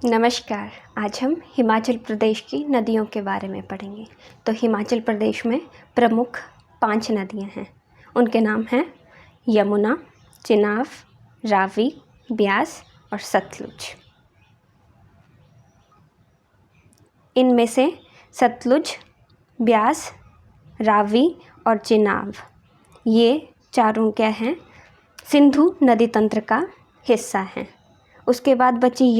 नमस्कार। आज हम हिमाचल प्रदेश की नदियों के बारे में पढ़ेंगे। तो हिमाचल प्रदेश में प्रमुख 5 नदियां हैं। उनके नाम हैं यमुना, चिनाब, रावी, ब्यास और सतलुज। इनमें से सतलुज, ब्यास, रावी और चिनाब ये चारों क्या हैं, सिंधु नदी तंत्र का हिस्सा हैं। उसके बाद बची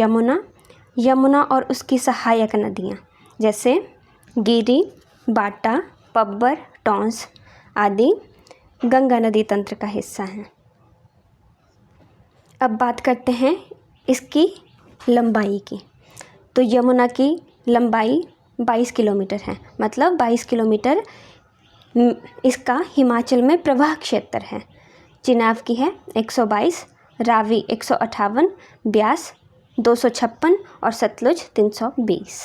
यमुना और उसकी सहायक नदियाँ जैसे गिरी, बाटा, पब्बर, टॉन्स आदि गंगा नदी तंत्र का हिस्सा हैं। अब बात करते हैं इसकी लंबाई की। तो यमुना की लंबाई 22 किलोमीटर है, मतलब 22 किलोमीटर इसका हिमाचल में प्रवाह क्षेत्र है। चिनाब की है 122, रावी 158, ब्यास 256 और सतलुज 320।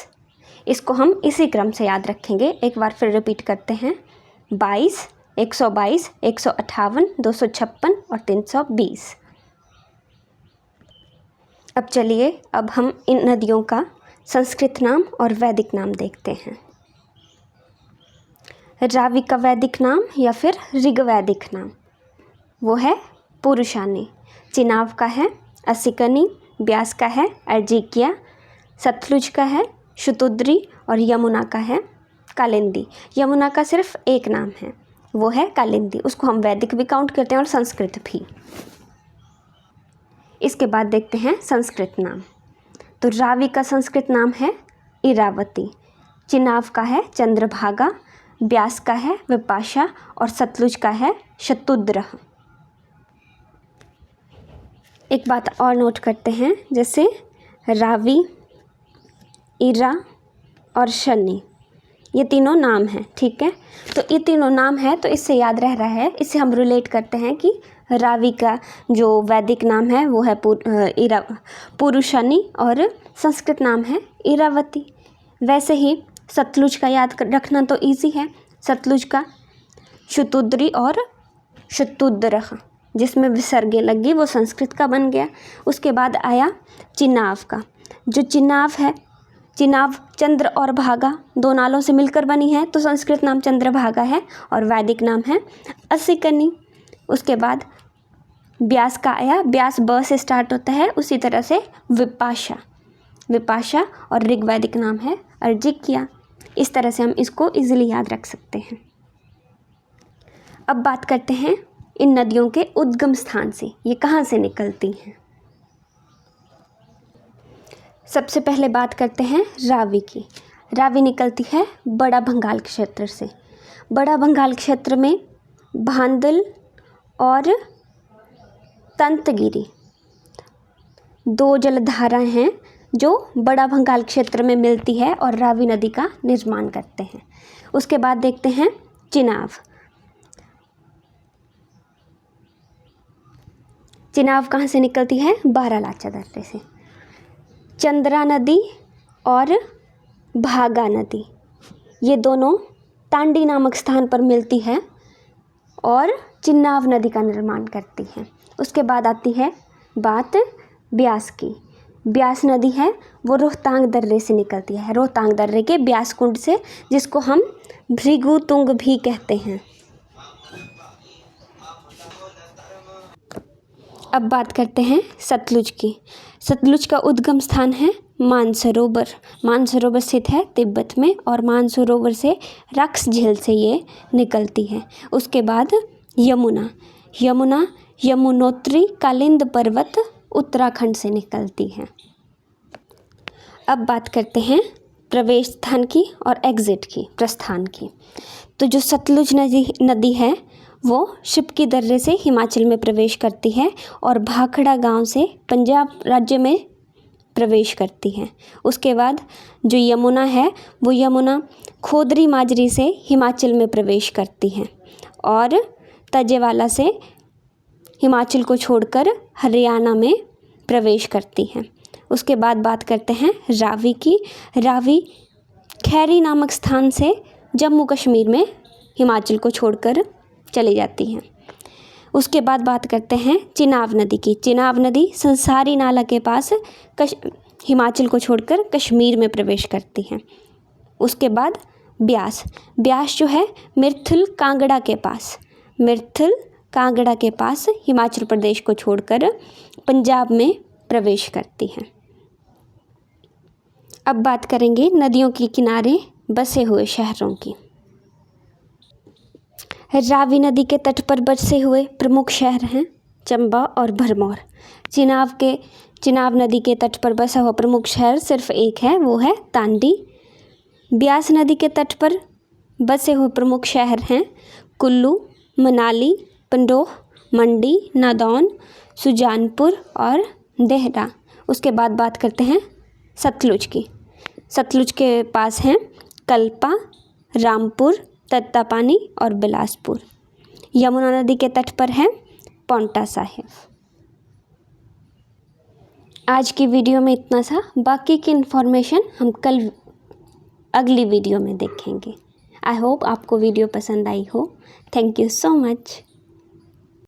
इसको हम इसी क्रम से याद रखेंगे। एक बार फिर रिपीट करते हैं, 22, 122, 158, 256 और 320। अब चलिए अब हम इन नदियों का संस्कृत नाम और वैदिक नाम देखते हैं। रावी का वैदिक नाम या फिर ऋग्वैदिक नाम वो है पुरुषानी। चिनाब का है असिकनी, ब्यास का है अर्जिकिया, सतलुज का है शतुद्री और यमुना का है कालिंदी। यमुना का सिर्फ एक नाम है, वो है कालिंदी। उसको हम वैदिक भी काउंट करते हैं और संस्कृत भी। इसके बाद देखते हैं संस्कृत नाम। तो रावी का संस्कृत नाम है इरावती, चिनाब का है चंद्रभागा, ब्यास का है विपाशा और सतलुज का है शतुद्र। एक बात और नोट करते हैं, जैसे रावी, इरा और शनि ये तीनों नाम हैं, ठीक है। तो ये तीनों नाम है तो इससे याद रह रहा है, इससे हम रिलेट करते हैं कि रावी का जो वैदिक नाम है वो है पुरुषानी और संस्कृत नाम है इरावती। वैसे ही सतलुज का याद रखना तो इजी है। सतलुज का शतुद्री और शतुद्र, जिसमें विसर्गे लगी वो संस्कृत का बन गया। उसके बाद आया चिनाब का। जो चिनाब है, चिनाब चंद्र और भागा दो नालों से मिलकर बनी है, तो संस्कृत नाम चंद्रभागा है और वैदिक नाम है असिकनी। उसके बाद ब्यास का आया, ब्यास ब से स्टार्ट होता है, उसी तरह से विपाशा और ऋग्वैदिक नाम है अर्जिकिया। इस तरह से हम इसको इजीली याद रख सकते हैं। अब बात करते हैं इन नदियों के उद्गम स्थान से, ये कहाँ से निकलती हैं। सबसे पहले बात करते हैं रावी की। रावी निकलती है बड़ा भंगाल क्षेत्र से। बड़ा भंगाल क्षेत्र में भांदल और तंतगिरी दो जलधाराएं हैं जो बड़ा भंगाल क्षेत्र में मिलती है और रावी नदी का निर्माण करते हैं। उसके बाद देखते हैं चिनाब। चिनाब कहाँ से निकलती है, बारालाचा दर्रे से। चंद्रा नदी और भागा नदी ये दोनों तांडी नामक स्थान पर मिलती है और चिनाब नदी का निर्माण करती हैं। उसके बाद आती है बात ब्यास की। ब्यास नदी है वो रोहतांग दर्रे से निकलती है, रोहतांग दर्रे के ब्यास कुंड से, जिसको हम भृगु तुंग भी कहते हैं। अब बात करते हैं सतलुज की। सतलुज का उद्गम स्थान है मानसरोवर। मानसरोवर स्थित है तिब्बत में और मानसरोवर से रक्स झील से ये निकलती है। उसके बाद यमुना यमुनोत्री कालिंद पर्वत उत्तराखंड से निकलती है। अब बात करते हैं प्रवेश स्थान की और एग्जिट की, प्रस्थान की। तो जो सतलुज नदी है वो शिपकी दर्रे से हिमाचल में प्रवेश करती है और भाखड़ा गांव से पंजाब राज्य में प्रवेश करती है। उसके बाद जो यमुना है वो यमुना खोदरी माजरी से हिमाचल में प्रवेश करती है और तजेवाला से हिमाचल को छोड़कर हरियाणा में प्रवेश करती है। उसके बाद बात करते हैं रावी की। रावी खैरी नामक स्थान से जम्मू कश्मीर में हिमाचल को छोड़कर चली जाती हैं। उसके बाद बात करते हैं चिनाब नदी की। चिनाब नदी संसारी नाला के पास हिमाचल को छोड़कर कश्मीर में प्रवेश करती हैं। उसके बाद ब्यास, ब्यास जो है मिर्थिल कांगड़ा के पास, मिर्थिल कांगड़ा के पास हिमाचल प्रदेश को छोड़कर पंजाब में प्रवेश करती हैं। अब बात करेंगे नदियों के किनारे बसे हुए शहरों की। रावी नदी के तट पर बसे हुए प्रमुख शहर हैं चंबा और भरमौर। चिनाब नदी के तट पर बसा हुआ प्रमुख शहर सिर्फ एक है, वो है तांडी। ब्यास नदी के तट पर बसे हुए प्रमुख शहर हैं कुल्लू, मनाली, पंडोह, मंडी, नादौन, सुजानपुर और देहरा। उसके बाद बात करते हैं सतलुज की। सतलुज के पास हैं कल्पा, रामपुर, तत्तापानी और बिलासपुर। यमुना नदी के तट पर है पांवटा साहिब। आज की वीडियो में इतना सा, बाकी की इन्फॉर्मेशन हम कल अगली वीडियो में देखेंगे। आई होप आपको वीडियो पसंद आई हो। Thank you so much.